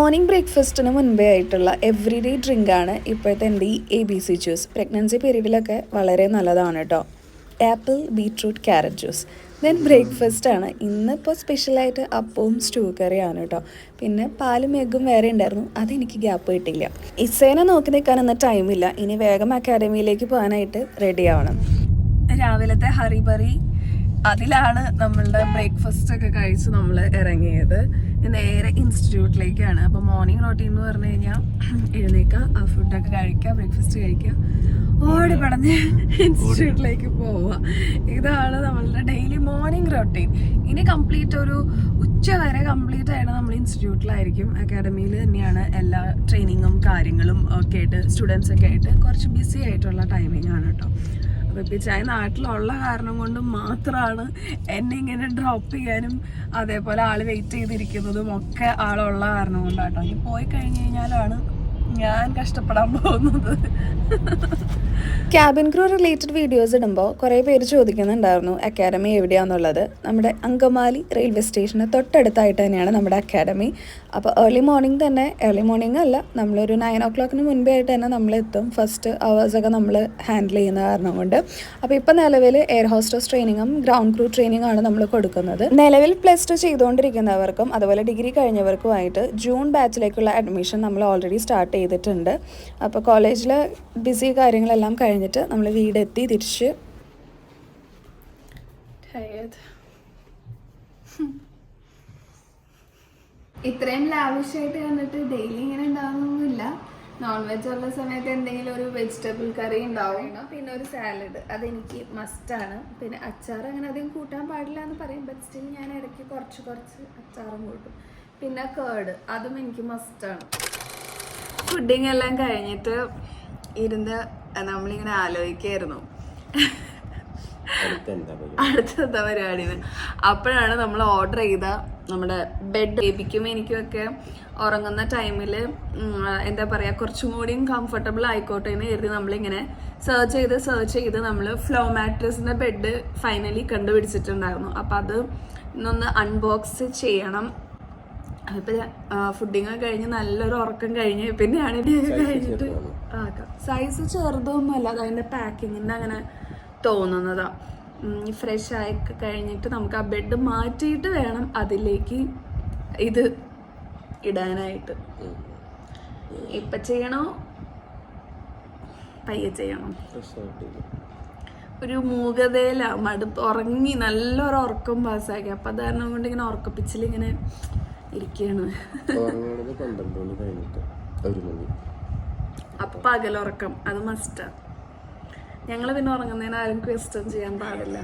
Morning ബ്രേക്ക്ഫാസ്റ്റിന് മുൻപേ ആയിട്ടുള്ള എവറി ഡേ ഡ്രിങ്കാണ് ഇപ്പോഴത്തെ എൻ്റെ ഈ ABC ജ്യൂസ്. പ്രഗ്നൻസി പീരീഡിലൊക്കെ വളരെ നല്ലതാണ് കേട്ടോ. Apple beetroot carrot juice. Then ബ്രേക്ക്ഫാസ്റ്റാണ്. ഇന്നിപ്പോൾ സ്പെഷ്യലായിട്ട് അപ്പവും സ്റ്റൂ കറിയാണ് കേട്ടോ. പിന്നെ പാലും എഗ്ഗും വേറെ ഉണ്ടായിരുന്നു, അതെനിക്ക് ഗ്യാപ്പ് കിട്ടില്ല. ഇസേനെ നോക്കി നിൽക്കാനൊന്നും ടൈമില്ല. ഇനി വേഗം അക്കാഡമിയിലേക്ക് പോകാനായിട്ട് റെഡി ആവണം. രാവിലത്തെ ഹറിബറി അതിലാണ് നമ്മളുടെ ബ്രേക്ക്ഫാസ്റ്റ് ഒക്കെ കഴിച്ച് നമ്മൾ ഇറങ്ങിയത്. നേരെ ഇൻസ്റ്റിറ്റ്യൂട്ടിലേക്കാണ്. അപ്പോൾ മോർണിംഗ് റൊട്ടീൻ എന്ന് പറഞ്ഞു കഴിഞ്ഞാൽ എഴുന്നേൽക്കുക, ആ ഫുഡൊക്കെ കഴിക്കുക, ബ്രേക്ക്ഫാസ്റ്റ് കഴിക്കുക, ഓടി പടഞ്ഞ് ഇൻസ്റ്റിറ്റ്യൂട്ടിലേക്ക് പോവുക. ഇതാണ് നമ്മളുടെ ഡെയിലി മോർണിംഗ് റൊട്ടീൻ. ഇനി കംപ്ലീറ്റ് ഒരു ഉച്ച വരെ കംപ്ലീറ്റ് ആയിട്ട് നമ്മൾ ഇൻസ്റ്റിറ്റ്യൂട്ടിലായിരിക്കും. അക്കാഡമിയിൽ തന്നെയാണ് എല്ലാ ട്രെയിനിങ്ങും കാര്യങ്ങളും ഒക്കെ ആയിട്ട് സ്റ്റുഡൻസ് ഒക്കെ ആയിട്ട് കുറച്ച് ബിസി ആയിട്ടുള്ള ടൈമിംഗ് ആണ് കേട്ടോ. അപ്പോൾ പിച്ചായ നാട്ടിലുള്ള കാരണം കൊണ്ട് മാത്രമാണ് എന്നെ ഇങ്ങനെ ഡ്രോപ്പ് ചെയ്യാനും അതേപോലെ ആൾ വെയിറ്റ് ചെയ്തിരിക്കുന്നതും ഒക്കെ ആളുള്ള കാരണം കൊണ്ടാട്ടോ. ഇനി പോയി കഴിഞ്ഞ് കഴിഞ്ഞാലാണ് ഞാൻ കഷ്ടപ്പെടാൻ പോകുന്നത്. ക്യാബിൻ ക്രൂ റിലേറ്റഡ് വീഡിയോസ് ഇടുമ്പോൾ കുറേ പേര് ചോദിക്കുന്നുണ്ടായിരുന്നു അക്കാഡമി എവിടെയാണെന്നുള്ളത്. നമ്മുടെ അങ്കമാലി റെയിൽവേ സ്റ്റേഷന് തൊട്ടടുത്തായിട്ട് തന്നെയാണ് നമ്മുടെ അക്കാഡമി. അപ്പോൾ ഏർലി മോർണിംഗ് അല്ല, നമ്മളൊരു 9 o'clock മുൻപേ ആയിട്ട് തന്നെ നമ്മളെത്തും. ഫസ്റ്റ് അവേഴ്സൊക്കെ നമ്മൾ ഹാൻഡിൽ ചെയ്യുന്ന കാരണം കൊണ്ട്. അപ്പോൾ ഇപ്പം നിലവിൽ എയർ ഹോസ്റ്റസ് ട്രെയിനിങ്ങും ഗ്രൗണ്ട് ക്രൂ ട്രെയിനിങ്ങും ആണ് നമ്മൾ കൊടുക്കുന്നത്. നിലവിൽ +2 ചെയ്തുകൊണ്ടിരിക്കുന്നവർക്കും അതുപോലെ ഡിഗ്രി കഴിഞ്ഞവർക്കുമായിട്ട് ജൂൺ ബാച്ചിലേക്കുള്ള അഡ്മിഷൻ നമ്മൾ ഓൾറെഡി സ്റ്റാർട്ട് ചെയ്തിട്ടുണ്ട്. അപ്പോൾ കോളേജിൽ ബിസി കാര്യങ്ങളെല്ലാം കഴിഞ്ഞിട്ട് നമ്മൾ വീടെത്തി തിരിച്ച് ഇത്രയും ലാവിഷായിട്ട് വന്നിട്ട് ഡെയിലി ഇങ്ങനെ ഉണ്ടാകുന്നൊന്നുമില്ല. നോൺ വെജ് ഉള്ള സമയത്ത് എന്തെങ്കിലും ഒരു വെജിറ്റബിൾ കറി ഉണ്ടാവും, പിന്നെ ഒരു സാലഡ്, അതെനിക്ക് മസ്റ്റാണ്. പിന്നെ അച്ചാർ അങ്ങനെ അധികം കൂട്ടാൻ പാടില്ല എന്ന് പറയും, ബട്ട് സ്റ്റിൽ ഞാൻ ഇടയ്ക്ക് കുറച്ച് അച്ചാറും കൂട്ടും. പിന്നെ കേർഡ്, അതും എനിക്ക് മസ്റ്റാണ്. ഫുഡിങ് എല്ലാം കഴിഞ്ഞിട്ട് ഇരുന്ന് നമ്മളിങ്ങനെ ആലോചിക്കായിരുന്നു അടുത്തെന്താ പരിപാടിന്ന്. അപ്പോഴാണ് നമ്മൾ ഓർഡർ ചെയ്ത നമ്മുടെ ബെഡ്. ബേബിക്കും എനിക്കുമൊക്കെ ഉറങ്ങുന്ന ടൈമിൽ എന്താ പറയുക, കുറച്ചും കൂടിയും കംഫർട്ടബിൾ ആയിക്കോട്ടെ എന്ന് കരുതി നമ്മളിങ്ങനെ സെർച്ച് ചെയ്ത് നമ്മൾ ഫ്ലോ മാട്രസിൻ്റെ ബെഡ് ഫൈനലി കണ്ടുപിടിച്ചിട്ടുണ്ടായിരുന്നു. അപ്പം അത് ഇന്നൊന്ന് അൺബോക്സ് ചെയ്യണം. അതിപ്പോൾ ഫുഡിങ് കഴിഞ്ഞ് നല്ലൊരു ഉറക്കം കഴിഞ്ഞ് പിന്നെയാണ് ഇത് കഴിഞ്ഞിട്ട് ആക്കാം. സൈസ് ചെറുതൊന്നുമല്ല, അതിൻ്റെ പാക്കിങ്ങിൻ്റെ അങ്ങനെ തോന്നുന്നതാ. ഫ്രഷ് ആയി കഴിഞ്ഞിട്ട് നമുക്ക് ആ ബെഡ് മാറ്റിയിട്ട് വേണം അതിലേക്ക് ഇത് ഇടാനായിട്ട്. ഇപ്പം ചെയ്യണോ പയ്യെ ചെയ്യണോ? ഒരു മൂകതയില മടുപ്പ്, ഉറങ്ങി നല്ലൊരു ഉറക്കം പാസ്സാക്കി. അപ്പം അത് കാരണം കൊണ്ട് ഇങ്ങനെ ഉറക്കപ്പിച്ചിലിങ്ങനെ ഇരിക്കുകയാണ്. അപ്പൊ പകലുറക്കം അത് മസ്റ്റാ. ഞങ്ങള് പിന്നെ ഉറങ്ങുന്നതിന് ആരും ക്വസ്റ്റ്യൻ ചെയ്യാൻ പാടില്ല.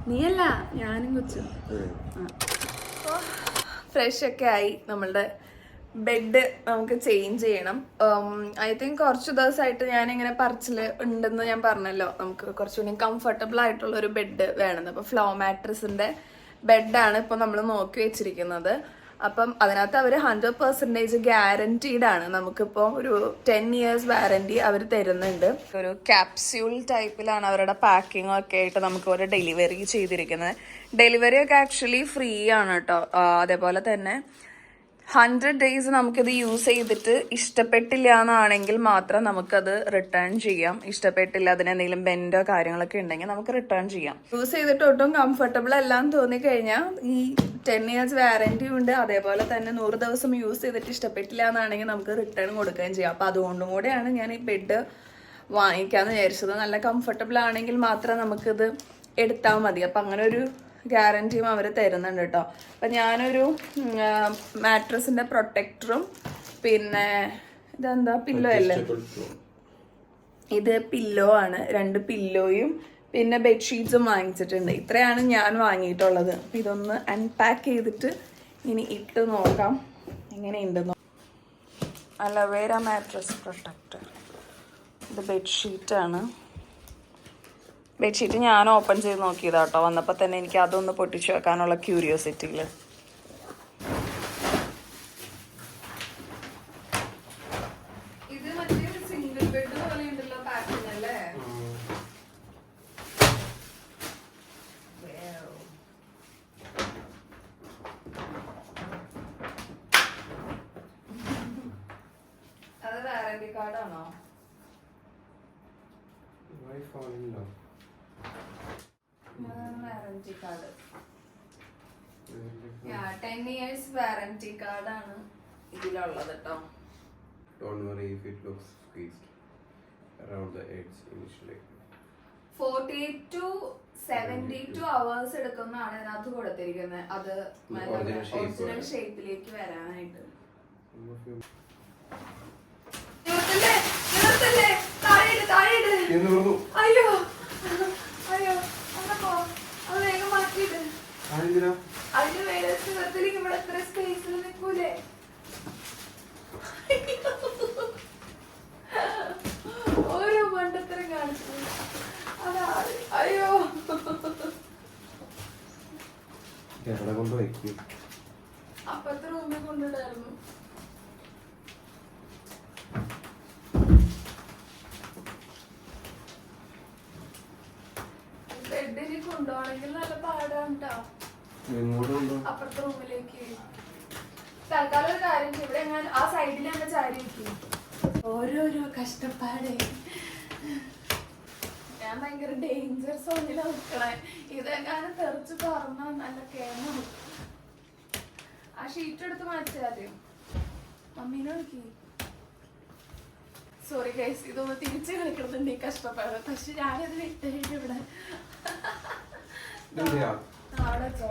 നീയല്ല, ഞാനും കൊച്ചു. ഫ്രഷ് ഒക്കെ ആയി. നമ്മളുടെ ബെഡ് നമുക്ക് ചേഞ്ച് ചെയ്യണം. ഐ തിങ്ക് കുറച്ച് ദിവസമായിട്ട് ഞാനിങ്ങനെ പറച്ചിൽ ഉണ്ടെന്ന് ഞാൻ പറഞ്ഞല്ലോ, നമുക്ക് കുറച്ചുകൂടി കംഫർട്ടബിൾ ആയിട്ടുള്ള ഒരു ബെഡ് വേണമെന്ന്. അപ്പോൾ ഫ്ലോ മാട്രസിന്റെ ബെഡാണ് ഇപ്പോൾ നമ്മൾ നോക്കി വെച്ചിരിക്കുന്നത്. അപ്പം അതിനകത്ത് അവർ 100% ഗ്യാരൻറ്റീഡ് ആണ്. നമുക്കിപ്പോൾ ഒരു 10 years വാറൻറ്റി അവർ തരുന്നുണ്ട്. ഒരു ക്യാപ്സ്യൂൾ ടൈപ്പിലാണ് അവരുടെ പാക്കിംഗ് ഒക്കെ ആയിട്ട് നമുക്ക് ഒരു ഡെലിവറി ചെയ്തിരിക്കുന്നത്. ഡെലിവറി ഒക്കെ ആക്ച്വലി ഫ്രീ ആണ് കേട്ടോ. അതേപോലെ തന്നെ 100 days നമുക്കിത് യൂസ് ചെയ്തിട്ട് ഇഷ്ടപ്പെട്ടില്ല എന്നാണെങ്കിൽ മാത്രം നമുക്കത് റിട്ടേൺ ചെയ്യാം. ഇഷ്ടപ്പെട്ടില്ല, അതിനെന്തെങ്കിലും ബെൻഡോ കാര്യങ്ങളൊക്കെ ഉണ്ടെങ്കിൽ നമുക്ക് റിട്ടേൺ ചെയ്യാം. യൂസ് ചെയ്തിട്ട് ഒട്ടും കംഫർട്ടബിൾ അല്ലാന്ന് തോന്നിക്കഴിഞ്ഞാൽ ഈ 10 years വാറൻറ്റി ഉണ്ട്. അതേപോലെ തന്നെ 100 ദിവസം യൂസ് ചെയ്തിട്ട് ഇഷ്ടപ്പെട്ടില്ല എന്നാണെങ്കിൽ നമുക്ക് റിട്ടേൺ കൊടുക്കുകയും ചെയ്യാം. അപ്പം അതുകൊണ്ടും കൂടെയാണ് ഞാൻ ഈ ബെഡ് വാങ്ങിക്കാമെന്ന് വിചാരിച്ചത്. നല്ല കംഫർട്ടബിൾ ആണെങ്കിൽ മാത്രം നമുക്കിത് എടുത്താൽ മതി. അപ്പം അങ്ങനെ ഒരു ഗ്യാരൻറ്റിയും അവർ തരുന്നുണ്ട് കേട്ടോ. അപ്പം ഞാനൊരു മാട്രസിൻ്റെ പ്രൊട്ടക്ടറും പിന്നെ ഇതെന്താ പില്ലോ അല്ലേ, ഇത് പില്ലോ ആണ്. 2 പില്ലോയും പിന്നെ ബെഡ്ഷീറ്റ്സും വാങ്ങിച്ചിട്ടുണ്ട്. ഇത്രയാണ് ഞാൻ വാങ്ങിയിട്ടുള്ളത്. ഇതൊന്ന് അൺപാക്ക് ചെയ്തിട്ട് ഇനി ഇട്ട് നോക്കാം എങ്ങനെയുണ്ടെന്നോ. അലവേര മാട്രസ് പ്രൊട്ടക്ടർ, ഇത് ബെഡ്ഷീറ്റാണ്. ബെഡ്ഷീറ്റ് ഞാൻ ഓപ്പൺ ചെയ്ത് നോക്കിയതാ കേട്ടോ. വന്നപ്പോൾ തന്നെ എനിക്ക് അതൊന്ന് പൊട്ടിച്ചു വെക്കാനുള്ള ക്യൂരിയോസിറ്റിയിൽ. ഇത് മറ്റേ സിംഗിൾ ബെഡ് പോലെ ഉണ്ടല്ലോ പാക്കിംഗ് അല്ലേ? കാർഡാണോ? Warranty card. 10 years വാറന്റി കാർഡാണ് ഇതിലുള്ളത് കേട്ടോ. Don't worry if it looks squeezed around the edge initially. 48 to 72 hours എടുക്കുന്നതാണ് ഇതിനകത്ത് കൊടുത്തിരിക്കുന്നത്. അത് ഒറിജിനൽ ഷേപ്പിലേക്ക് വരാനായിട്ട്. അയ്യോ അയ്യോ അത് വേഗം മാറ്റിയിട്ട് അതിന് വേറെ സുഖത്തിലേക്ക് ഇവിടെ എത്ര സ്പേസിൽ നിൽക്കൂലേ? ഓരോ മണ്ടത്തരം കാണിച്ചു. അതാ അയ്യോ അപ്പുറത്തെ റൂമിൽ കൊണ്ടിടായിരുന്നു. ബെഡിന് കൊണ്ടുപോകണമെങ്കിൽ നല്ല പാടാണ് കേട്ടോ. അപ്പുറത്തെ റൂമിലേക്ക് തൽക്കാലം ഒരു കാര്യം ചെയ്യും. ഇവിടെ ഞാൻ ആ സൈഡിൽ തന്നെ ചാരി വെക്കും. ഓരോരോ കഷ്ടപ്പാട്. ഞാൻ ഭയങ്കര ഡേഞ്ചർ സോണിലാണ് നിൽക്കണേ. ഇതെങ്ങാനും തെറിച്ച് തുറന്നാ നല്ല കേണം. ആ ഷീറ്റ് എടുത്ത് മാറ്റാദ്യം. മമ്മീനെ വിളിക്ക്. സോറി ഗൈസ്, ഇതൊന്ന് തിരിച്ച് കളിക്കണമെന്നുണ്ട് ഈ കഷ്ടപ്പാട്. പക്ഷെ ഞാനത് വിട്ടിട്ട് ഇവിടെ അവിടെ വെച്ചോ.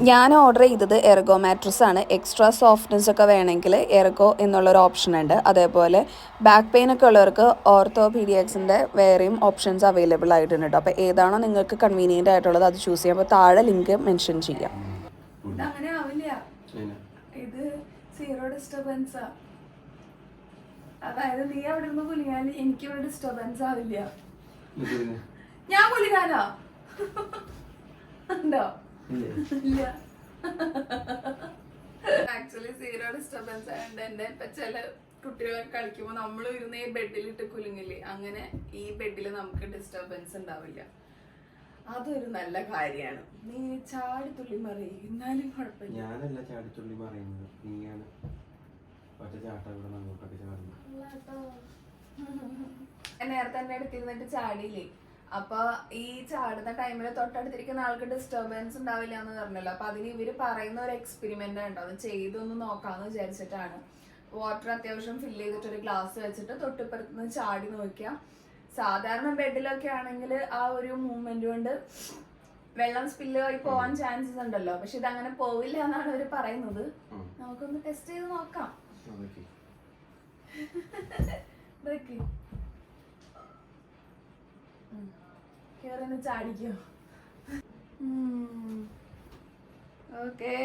ഞാൻ ഓർഡർ ചെയ്തത് എർഗോ മാട്രസ് ആണ്. എക്സ്ട്രാ സോഫ്റ്റ്നെസ് ഒക്കെ വേണമെങ്കിൽ എർഗോ എന്നുള്ളൊരു ഓപ്ഷൻ ഉണ്ട്. അതേപോലെ ബാക്ക് പെയിൻ ഒക്കെ ഉള്ളവർക്ക് ഓർത്തോപീഡിയാക്സിൻ്റെ വേറെയും ഓപ്ഷൻസ് അവൈലബിൾ ആയിട്ടുണ്ട് കേട്ടോ. അപ്പോൾ ഏതാണോ നിങ്ങൾക്ക് കൺവീനിയൻ്റ് ആയിട്ടുള്ളത് അത് ചൂസ് ചെയ്യാം. അപ്പോൾ താഴെ ലിങ്ക് മെൻഷൻ ചെയ്യാം. അങ്ങനെ ആവില്ല, ഇത് സീറോ ഡിസ്റ്റർബൻസാ. അതായത് നീ അവിടെ നിന്ന് കുലിങ്ങാൻ എനിക്ക് ഇവിടെ ഡിസ്റ്റർബൻസ് ആവില്ല. ഞാൻ കുലിങ്ങാനോ ഉണ്ടോ? ഇല്ല. ആക്ച്വലി സീറോ ഡിസ്റ്റർബൻസ് ആയതുകൊണ്ട് എന്റെ ഇപ്പൊ ചില കുട്ടികളെ കളിക്കുമ്പോ നമ്മൾ ഇരുന്ന് ഈ ബെഡിലിട്ട് കുലുങ്ങില്ലേ, അങ്ങനെ ഈ ബെഡിൽ നമുക്ക് ഡിസ്റ്റർബൻസ് ഉണ്ടാവില്ല. അതൊരു നല്ല കാര്യമാണ്. നീ ചാടി തുള്ളി മറിയും എന്നാലും കുഴപ്പമില്ല. ഞാനല്ല ചാടിത്തുള്ളി പറയുന്നത്, നീയാണ് ഒറ്റ ചാട്ട ഇവിടെ അങ്ങോട്ടൊക്കെ ചാടുന്നത്. നേരത്തെ എന്റെ അടുത്തിരുന്നിട്ട് ചാടിയില്ലേ, അപ്പൊ ഈ ചാടുന്ന ടൈമിൽ തൊട്ടടുത്തിരിക്കുന്ന ആൾക്ക് ഡിസ്റ്റർബൻസ് ഉണ്ടാവില്ല എന്ന് പറഞ്ഞല്ലോ. അപ്പൊ അതിന് ഇവര് പറയുന്ന ഒരു എക്സ്പെരിമെന്റ് ഉണ്ടോ, അത് ചെയ്തൊന്ന് നോക്കാന്ന് വിചാരിച്ചിട്ടാണ്. വാട്ടർ അത്യാവശ്യം ഫില്ല് ചെയ്തിട്ട് ഒരു ഗ്ലാസ് വെച്ചിട്ട് തൊട്ടിപ്പുറത്തുനിന്ന് ചാടി നോക്കിയാൽ, സാധാരണ ബെഡിലൊക്കെ ആണെങ്കിൽ ആ ഒരു മൂവ്മെന്റ് കൊണ്ട് വെള്ളം സ്പില്ല് ആയി പോവാൻ ചാൻസസ് ഉണ്ടല്ലോ. പക്ഷെ ഇതങ്ങനെ പോവില്ല എന്നാണ് അവര് പറയുന്നത്. നമുക്കൊന്ന് ടെസ്റ്റ് ചെയ്ത് നോക്കാം. കേറിന്ന് ചാടിക്കോ. Okay,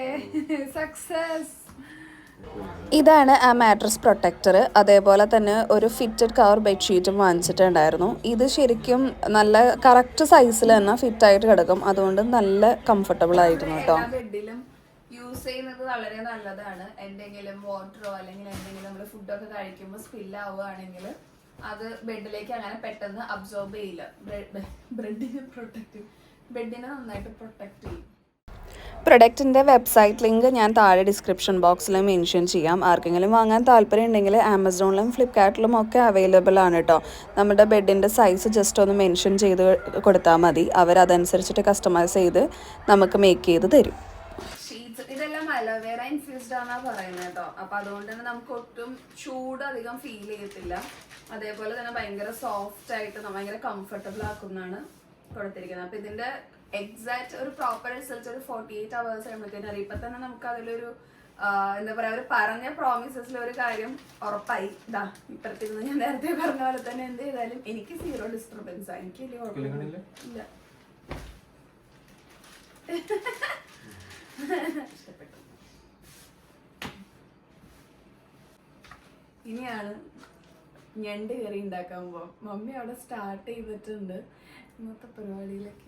success. ഇതാണ് ആ മാട്രസ് പ്രൊട്ടക്ടർ. അതേപോലെ തന്നെ ഒരു ഫിറ്റഡ് കവർ ബെഡ്ഷീറ്റും വാങ്ങിച്ചിട്ടുണ്ടായിരുന്നു. ഇത് ശരിക്കും നല്ല കറക്റ്റ് സൈസിൽ തന്നെ ഫിറ്റ് ആയിട്ട് കിടക്കും. അതുകൊണ്ട് നല്ല കംഫർട്ടബിൾ ആയിരുന്നു കേട്ടോ. ബെഡിലും യൂസ് ചെയ്യുന്നത് വളരെ നല്ലതാണ്. എന്തെങ്കിലും വാട്ടറോ അല്ലെങ്കിൽ എന്തെങ്കിലും നമ്മൾ ഫുഡൊക്കെ കഴിക്കുമ്പോൾ സ്പിൽ ആവുകയാണെങ്കിൽ അത് ബെഡിലേക്ക് അങ്ങനെ പെട്ടെന്ന് അബ്സോർബ് ചെയ്യില്ല. ബെഡിനെ നന്നായിട്ട് പ്രൊട്ടക്ട് ചെയ്യും. പ്രൊഡക്റ്റിൻ്റെ വെബ്സൈറ്റ് ലിങ്ക് ഞാൻ താഴെ ഡിസ്ക്രിപ്ഷൻ ബോക്സിൽ മെൻഷൻ ചെയ്യാം. ആർക്കെങ്കിലും വാങ്ങാൻ താല്പര്യം ഉണ്ടെങ്കിൽ ആമസോണിലും ഫ്ലിപ്കാർട്ടിലും ഒക്കെ അവൈലബിൾ ആണ് കേട്ടോ. നമ്മുടെ ബെഡിൻ്റെ സൈസ് ജസ്റ്റ് ഒന്ന് മെൻഷൻ ചെയ്ത് കൊടുത്താൽ മതി. അവരതനുസരിച്ചിട്ട് കസ്റ്റമൈസ് ചെയ്ത് നമുക്ക് മേക്ക് ചെയ്ത് തരും. ഇതെല്ലാം അലോവേറ ഇൻഫ്യൂസ്ഡ് ആണെന്നാ പറയുന്നത് കേട്ടോ. അപ്പൊ അതുകൊണ്ട് തന്നെ നമുക്ക് ഒട്ടും ചൂട് അധികം ഫീൽ ചെയ്യത്തില്ല. അതേപോലെ തന്നെ ഭയങ്കര സോഫ്റ്റ് ആയിട്ട് ഭയങ്കര കംഫർട്ടബിൾ ആക്കുന്നതാണ് കൊടുത്തിരിക്കുന്നത്. അപ്പൊ ഇതിന്റെ എക്സാക്ട് ഒരു പ്രോപ്പർ റിസൾട്ട് ഒരു 48 hours കഴിയുമ്പോഴത്തേനും അറിയാം. ഇപ്പൊ തന്നെ നമുക്ക് അതിലൊരു എന്താ പറയാ, ഒരു പറഞ്ഞ പ്രോമിസസിൽ ഒരു കാര്യം ഉറപ്പായി. ഇതാ ഇപ്പഴത്തേന്ന് ഞാൻ നേരത്തെ പറഞ്ഞ പോലെ തന്നെ എന്ത് ചെയ്താലും എനിക്ക് സീറോ ഡിസ്റ്റർബൻസ്. എനിക്ക് വലിയ കുഴപ്പമില്ല. ഇഷ്ടപ്പെട്ടു. ഇനിയാണ് ഞണ്ട് കറി ഉണ്ടാക്കാൻ പോവാം. മമ്മി അവിടെ സ്റ്റാർട്ട് ചെയ്തിട്ടുണ്ട് ഇന്നത്തെ പരിപാടിയിലേക്ക്.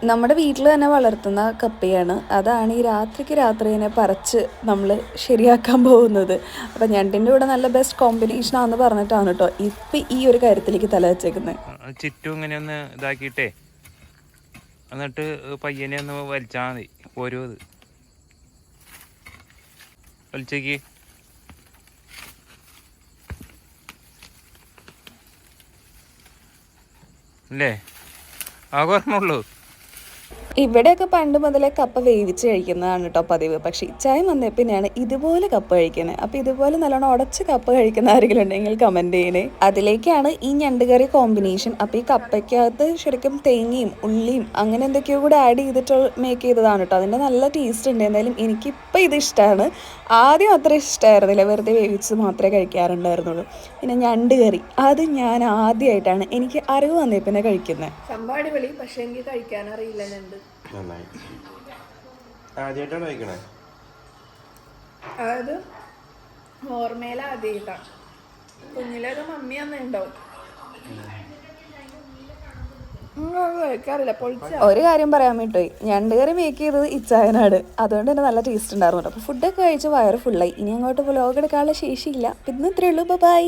നമ്മുടെ വീട്ടിൽ തന്നെ വളർത്തുന്ന കപ്പയാണ്. അതാണ് ഈ രാത്രിക്ക് രാത്രി തന്നെ പറിച്ച് നമ്മൾ ശരിയാക്കാൻ പോകുന്നത്. അപ്പം ഞണ്ടിൻ്റെ കൂടെ നല്ല ബെസ്റ്റ് കോമ്പിനേഷൻ ആണെന്ന് പറഞ്ഞിട്ടാണ് കേട്ടോ ഇപ്പം ഈ ഒരു കാര്യത്തിലേക്ക് തല വെച്ചേക്കുന്നത്. ചുറ്റും ഇങ്ങനെ ഒന്ന് ഇതാക്കിയിട്ടേ എന്നിട്ട് പയ്യനെ ഒന്ന് വലിച്ചാൽ മതി. ഓരോ ഇത് വലിച്ചേക്ക്. അല്ലേ ആകെ പറഞ്ഞുള്ളൂ. ഇവിടെയൊക്കെ പണ്ട് മുതലേ കപ്പ വേവിച്ച് കഴിക്കുന്നതാണ് കേട്ടോ പതിവ്. പക്ഷേ ഇച്ചായം വന്നേ പിന്നെയാണ് ഇതുപോലെ കപ്പ കഴിക്കുന്നത്. അപ്പോൾ ഇതുപോലെ നല്ലോണം ഉടച്ച് കപ്പ കഴിക്കുന്ന ആരെങ്കിലും ഉണ്ടെങ്കിൽ കമൻറ്റ് ചെയ്യണേ. അതിലേക്കാണ് ഈ ഞണ്ടുകറി കോമ്പിനേഷൻ. അപ്പോൾ ഈ കപ്പയ്ക്കകത്ത് ശരിക്കും തേങ്ങയും ഉള്ളിയും അങ്ങനെ എന്തൊക്കെയോ കൂടെ ആഡ് ചെയ്തിട്ട് മേക്ക് ചെയ്തതാണ് കേട്ടോ. അതിൻ്റെ നല്ല ടേസ്റ്റ് ഉണ്ട്. എന്തായാലും എനിക്കിപ്പോൾ ഇത് ഇഷ്ടമാണ്. ആദ്യം അത്ര ഇഷ്ടമായിരുന്നില്ല, വെറുതെ വേവിച്ച് മാത്രമേ കഴിക്കാറുണ്ടായിരുന്നുള്ളൂ. പിന്നെ ഞണ്ട് കറി അത് ഞാൻ ആദ്യമായിട്ടാണ് എനിക്ക് അറിവ് വന്നേ പിന്നെ കഴിക്കുന്നത്. സംഭവം അടിപൊളി, പക്ഷെ എനിക്ക് കഴിക്കാനറിയില്ല ഞണ്ട്. നന്നായി. ആദ്യമായിട്ടാണ് കഴിക്കണേ? അതായത് ഓർമ്മയിൽ ആദ്യമായിട്ടാണ്. കുഞ്ഞിലൊക്കെ മമ്മി അന്ന് ഉണ്ടാവും. കഴിക്കാറില്ല, പൊളിച്ച. ഒരു കാര്യം പറയാൻ വിട്ടുപോയി, ഞണ്ട് കറി മേക്ക് ചെയ്തത് ഇച്ചായനാണ്. അതുകൊണ്ട് തന്നെ നല്ല ടേസ്റ്റ് ഉണ്ടായിരുന്നു. അപ്പോൾ ഫുഡൊക്കെ കഴിച്ച് വയറ് ഫുള്ളായി. ഇനി അങ്ങോട്ട് വ്ലോഗ് എടുക്കാനുള്ള ശേഷിയില്ല. പിന്നെ ഇത്രയേ ഉള്ളൂ. ബൈ.